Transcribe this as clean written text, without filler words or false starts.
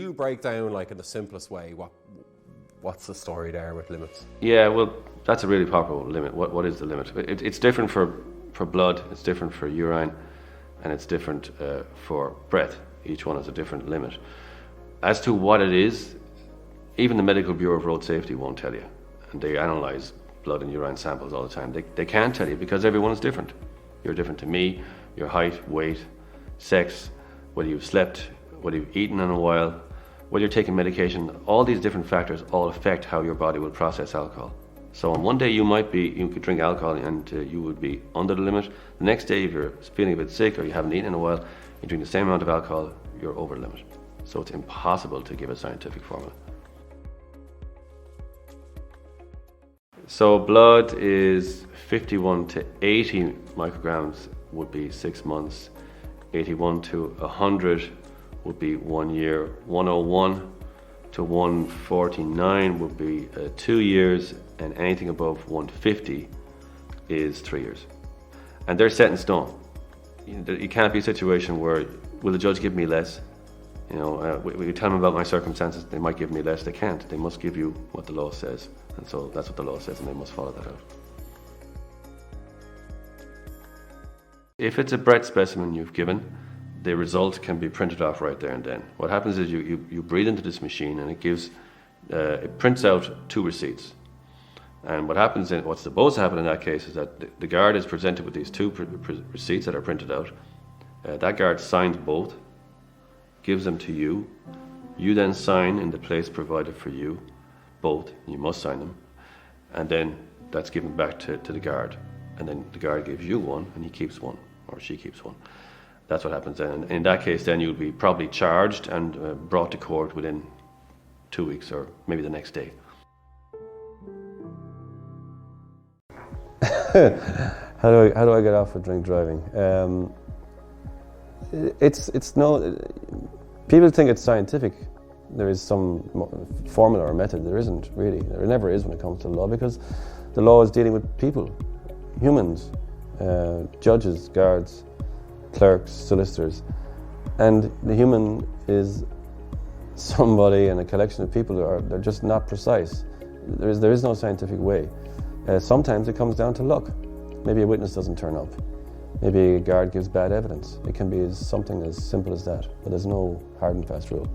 You break down, like, in the simplest way, what's the story there with limits? Yeah, well, that's a really popular limit. What is the limit? It's different for blood, it's different for urine, and it's different for breath. Each one has a different limit. As to what it is, even the Medical Bureau of Road Safety won't tell you. And they analyse blood and urine samples all the time. They can't tell you because everyone is different. You're different to me, your height, weight, sex, whether you've slept, whether you've eaten in a while, whether you're taking medication. All these different factors all affect how your body will process alcohol. So on one day you could drink alcohol and you would be under the limit. The next day, if you're feeling a bit sick or you haven't eaten in a while, you drink the same amount of alcohol, you're over the limit. So it's impossible to give a scientific formula. So blood is 51 to 80 micrograms would be 6 months, 81 to 100 would be 1 year, 101 to 149 would be 2 years, and anything above 150 is 3 years. And they're set in stone. It can't be a situation where, will the judge give me less? You know, we tell them about my circumstances, they might give me less. They can't. They must give you what the law says. And so that's what the law says, and they must follow that out. If it's a breath specimen you've given, the result can be printed off right there and then. What happens is you breathe into this machine, and it prints out 2 receipts. And what's supposed to happen in that case is that the guard is presented with these 2 receipts that are printed out. That guard signs both, gives them to you. You then sign in the place provided for you, both. You must sign them. And then that's given back to the guard. And then the guard gives you one, and he keeps one, or she keeps one. That's what happens then. And in that case, then you'll be probably charged and brought to court within 2 weeks or maybe the next day. How do I get off with drink driving? It's no. People think it's scientific. There is some formula or method. There isn't really. There never is when it comes to the law, because the law is dealing with people, humans, judges, guards, clerks, solicitors, and the human is somebody and a collection of people they're just not precise. There is no scientific way. Sometimes it comes down to luck. Maybe a witness doesn't turn up. Maybe a guard gives bad evidence. It can be something as simple as that, but there's no hard and fast rule.